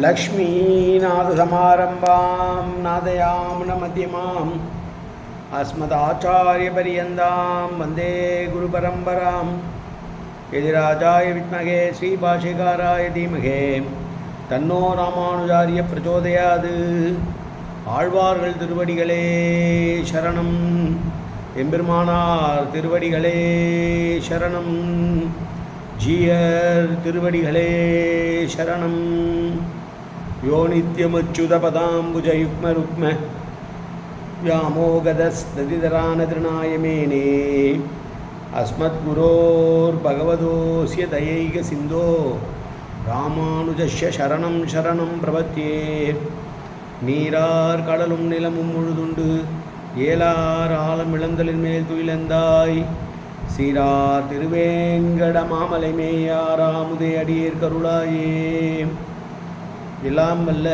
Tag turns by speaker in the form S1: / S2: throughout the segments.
S1: லக்ஷ்மீநாதசமாரம்பாம் நாதயாமுனமத்யமாம் அஸ்மதாச்சாரியபரியந்தாம் வந்தே குருபரம்பராம். எதிராஜாய வித்மகே ஸ்ரீபாஷிகாராய தீமகே தன்னோ ராமானுஜாரிய பிரச்சோதயாது. ஆழ்வார்கள் திருவடிகளே சரணம், எம்பெருமானார் திருவடிகளே சரணம், ஜீயர் திருவடிகளே சரணம். யோ நித்யமச்சுதபதாம்புஜயுக்மருக்ம व्यामोगदस्तदितरानतृणाय अस्मद्गुरोर्भगवतोऽस्य दयैकसिन्धो ராமானுஜஸ்ய சரணம் சரணம் பிரபத்யே. நீரார் கடலும் நிலமும் முழுதுண்டு ஏலார் ஆலம் இளந்தலின் மேல் துயிலந்தாய் சீரார் திருவேங்கட மாமலை மேயாராமுதே அடியேர் கருளாயே. எல்லாம் வல்ல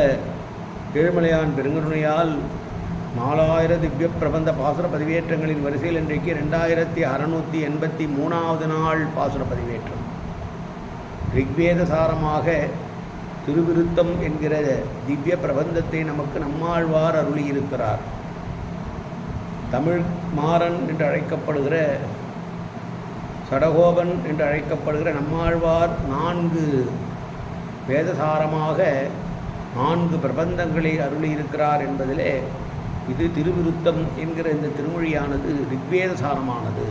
S1: ஏழுமலையான் பெருங்கருணையால் 4000 திவ்ய பிரபந்த பாசுர பதிவேற்றங்களின் வரிசையில் இன்றைக்கு 2683வது நாள் பாசுர பதிவேற்றம். ரிக்வேத சாரமாக திருவிருத்தம் என்கிற திவ்ய பிரபந்தத்தை நமக்கு நம்மாழ்வார் அருளியிருக்கிறார். தமிழ் மாறன் என்று அழைக்கப்படுகிற சடகோபன் என்று அழைக்கப்படுகிற நம்மாழ்வார் 4 வேதசாரமாக 4 பிரபந்தங்களை அருளியிருக்கிறார் என்பதிலே இது திருவிருத்தம் என்கிற இந்த திருமொழியானது ரிக்வேதசாரமானது.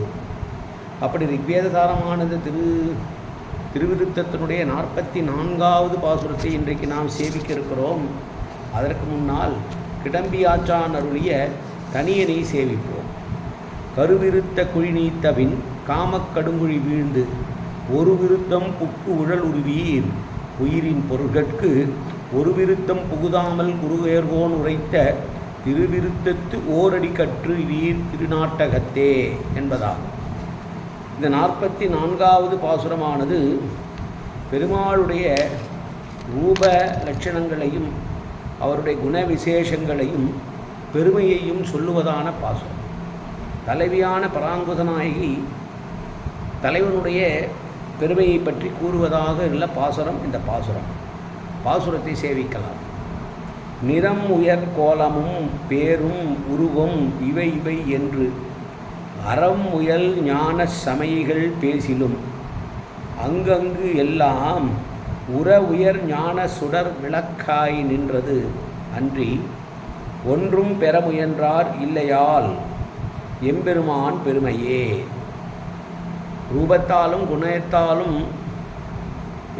S1: அப்படி ரிக்வேதசாரமானது திருவிருத்தத்தினுடைய 44வது பாசுரத்தை இன்றைக்கு நாம் சேவிக்க இருக்கிறோம். அதற்கு முன்னால் கிடம்பி ஆச்சான் அருளிய தனியனை சேவிப்போம். கருவிருத்த குழி நீத்தபின் காமக்கடுங்குழி வீழ்ந்து ஒரு விருத்தம் புக்கு உழல் உருவீர் உயிரின் பொருட்கட்கு ஒரு விருத்தம் புகுதாமல் குருவேர்கோன் உரைத்த திருவிருத்தத்து ஓரடி கற்று வீர் திருநாட்டகத்தே என்பதாகும். இந்த 44வது பாசுரமானது பெருமாளுடைய ரூப லட்சணங்களையும் அவருடைய குண விசேஷங்களையும் பெருமையையும் சொல்லுவதான பாசுரம். தலைவியான பராங்குதநாயகி தலைவனுடைய பெருமையை பற்றி கூறுவதாக உள்ள பாசுரம் இந்த பாசுரம். பாசுரத்தை சேவிக்கலாம். நிறம் உயர் கோலமும் பேரும் உருவம் இவை இவை என்று அறம் முயல் ஞான சமயிகள் பேசிலும் அங்கங்கு எல்லாம் உற உயர் ஞான சுடர் விளக்காய் நின்றது அன்றி ஒன்றும் பெற முயன்றார் இல்லையால் எம்பெருமான் பெருமையே. ரூபத்தாலும் குணத்தாலும்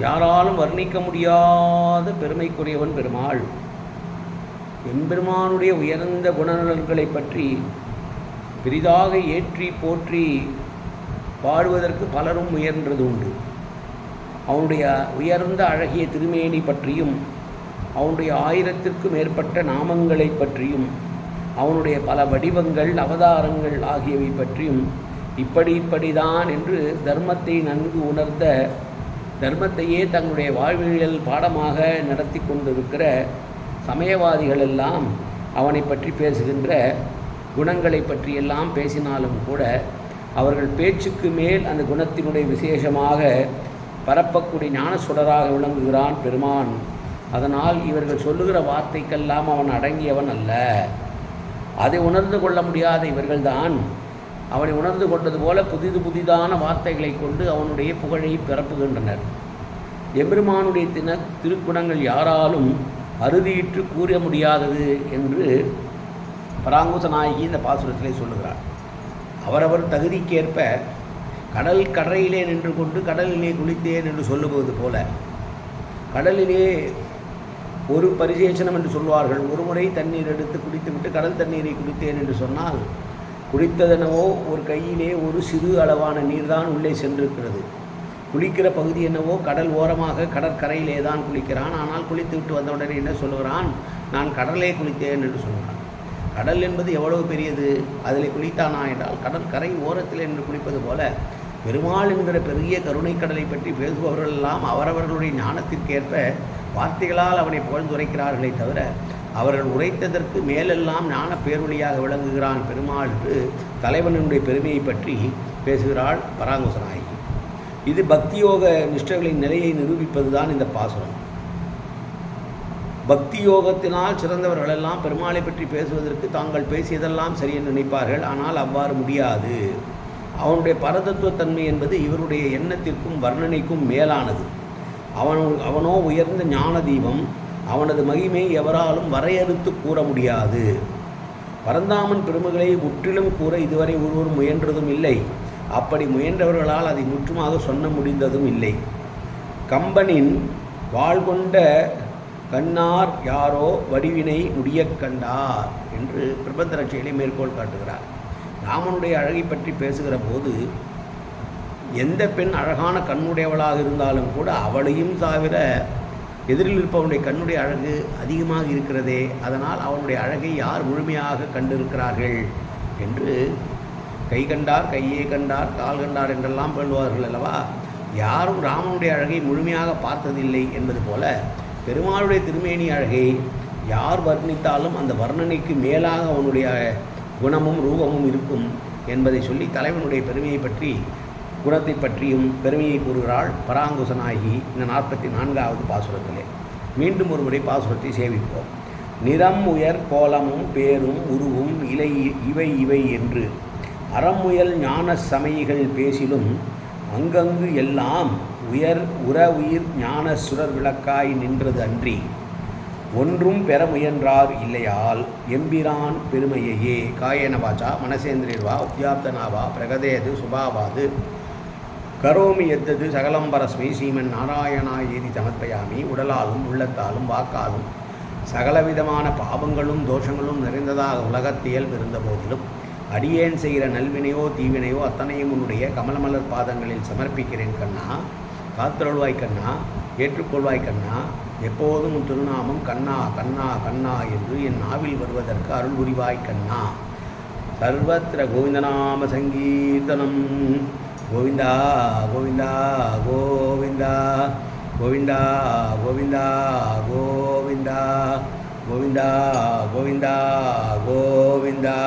S1: யாராலும் வர்ணிக்க முடியாத பெருமைக்குரியவன் பெருமாள். எம்பெருமானுடைய உயர்ந்த குணநலன்களை பற்றி பெரிதாக ஏற்றி போற்றி பாடுவதற்கு பலரும் முயன்றது உண்டு. அவனுடைய உயர்ந்த அழகிய திருமேனி பற்றியும் அவனுடைய 1000ற்கு மேற்பட்ட நாமங்களை பற்றியும் அவனுடைய பல வடிவங்கள் அவதாரங்கள் ஆகியவை பற்றியும் இப்படிதான் என்று தர்மத்தை நன்கு உணர்ந்த தர்மத்தையே தங்களுடைய வாழ்வியல் பாடமாக நடத்தி கொண்டிருக்கிற சமயவாதிகள் எல்லாம் அவனை பற்றி பேசுகின்ற குணங்களை பற்றியெல்லாம் பேசினாலும் கூட அவர்கள் பேச்சுக்கு மேல் அந்த குணத்தினுடைய விசேஷமாக பரப்பக்கூடிய ஞான சுடராக விளங்குகிறான் பெருமான். அதனால் இவர்கள் சொல்லுகிற வார்த்தைக்கெல்லாம் அவன் அடங்கியவன் அல்ல. அதை உணர்ந்து கொள்ள முடியாத இவர்கள்தான் அவனை உணர்ந்து கொண்டது போல புதிதான வார்த்தைகளை கொண்டு அவனுடைய புகழை பரப்புகின்றனர். எம்பெருமானுடைய திருக்குணங்கள் யாராலும் அறுதியிற்று கூற முடியாதது என்று பராங்குசநாயகி இந்த பாசுரத்திலே சொல்லுகிறார். அவரவர் தகுதிக்கேற்ப கடல் கரையிலே நின்று கொண்டு கடலிலே குளித்தேன் என்று சொல்லுவது போல கடலிலே ஒரு பரிசேஷனம் என்று சொல்வார்கள். ஒரு முறை தண்ணீர் எடுத்து குடித்துவிட்டு கடல் தண்ணீரை குடித்தேன் என்று சொன்னால் குடித்ததெனவோ ஒரு கையிலே ஒரு சிறு அளவான நீர்தான் உள்ளே சென்றிருக்கிறது. குளிக்கிற பகுதி என்னவோ கடல் ஓரமாக கடற்கரையிலே தான் குளிக்கிறான். ஆனால் குளித்து விட்டு வந்தவுடனே என்ன சொல்லுகிறான்? நான் கடலே குளித்தேன் என்று சொல்கிறான். கடல் என்பது எவ்வளவு பெரியது, அதில் குளித்தானா என்றால் கடற்கரை ஓரத்தில் என்று குளிப்பது போல பெருமாள் என்கிற பெரிய கருணை கடலை பற்றி பேசுபவர்கள் எல்லாம் அவரவர்களுடைய ஞானத்திற்கேற்ப வார்த்தைகளால் அவனை புகழ்ந்துரைக்கிறார்களே தவிர அவர்கள் உரைத்ததற்கு மேலெல்லாம் ஞான பேரொழியாக விளங்குகிறான் பெருமாள் என்று தலைவனுடைய பெருமையை பற்றி பேசுகிறாள் பராங்குசநாயகி. இது பக்தியோக நிஷ்டர்களின் நிலையை நிரூபிப்பதுதான் இந்த பாசுரம். பக்தி யோகத்தினால் சிறந்தவர்களெல்லாம் பெருமாளை பற்றி பேசுவதற்கு தாங்கள் பேசியதெல்லாம் சரியென்று நினைப்பார்கள். ஆனால் அவ்வாறு முடியாது. அவனுடைய பரதத்துவத்தன்மை என்பது இவருடைய எண்ணத்திற்கும் வர்ணனைக்கும் மேலானது. அவனோ உயர்ந்த ஞான தீபம். அவனது மகிமை எவராலும் வரையறுத்து கூற முடியாது. பரந்தாமன் பெருமைகளை முற்றிலும் கூற இதுவரை ஒருவரும் முயன்றதும் இல்லை. அப்படி முயன்றவர்களால் அதை முற்றுமாக சொல்ல முடிந்ததும் இல்லை. கம்பனின் வாழ்கொண்ட கண்ணார் யாரோ வடிவினை முடியக் கண்டார் என்று பிரபந்த ரட்சையிலே மேற்கோள் காட்டுகிறார். ராமனுடைய அழகை பற்றி பேசுகிற போது எந்த பெண் அழகான கண்ணுடையவளாக இருந்தாலும் கூட அவளையும் தவிர எதிரில் இருப்பவனுடைய கண்ணுடைய அழகு அதிகமாக இருக்கிறதே, அதனால் அவனுடைய அழகை யார் முழுமையாக கண்டிருக்கிறார்கள் என்று கை கண்டார், கையே கண்டார், கால் கண்டார் என்றெல்லாம் சொல்வார்கள் அல்லவா. யாரும் ராமனுடைய அழகை முழுமையாக பார்த்ததில்லை என்பது போல பெருமாளுடைய திருமேனி அழகை யார் வர்ணித்தாலும் அந்த வர்ணனைக்கு மேலாக அவனுடைய குணமும் ரூபமும் இருக்கும் என்பதை சொல்லி தலைவனுடைய பெருமையை பற்றி, குணத்தை பற்றியும் பெருமையை கூறுகிறாள் பராங்குசனாகி இந்த 44வது பாசுரத்திலே. மீண்டும் ஒருமுறை பாசுரத்தை சேவிப்போம். நிறம் உயர் கோலமும் பேரும் உருவும் இலை இவை என்று அறமுயல் ஞான சமயிகள் பேசிலும் அங்கங்கு எல்லாம் உயிர் ஞான சுரர் விளக்காய் நின்றது அன்றி ஒன்றும் பெற முயன்றார் இல்லையால் எம்பிரான் பெருமையையே. காயேன வாச்சா மனசேந்திரியர்வா உத்யாப்தனாவா பிரகதேது சுபாவாது கரோமி எத்தது சகலம்பரஸ்மை ஸ்ரீமன் நாராயணா ஏதி சமர்ப்பயாமி. உடலாலும் உள்ளத்தாலும் வாக்காலும் சகலவிதமான பாவங்களும் தோஷங்களும் நிறைந்ததாக உலகத்தியல் இருந்த போதிலும் அடியேன் செய்கிற நல்வினையோ தீவினையோ அத்தனையும் உன்னுடைய கமலமலர் பாதங்களில் சமர்ப்பிக்கிறேன் கண்ணா. காத்திரொழுவாய் கண்ணா, ஏற்றுக்கொள்வாய் கண்ணா. எப்போதும் உன் திருநாமம் கண்ணா கண்ணா கண்ணா என்று என் நாவில் வருவதற்கு அருள் புரிவாய் கண்ணா. சர்வத்திர கோவிந்தநாம சங்கீர்த்தனம். கோவிந்தா கோவிந்தா கோவிந்தா கோவிந்தா கோவிந்தா கோவிந்தா கோவிந்தா கோவிந்தா கோவிந்தா.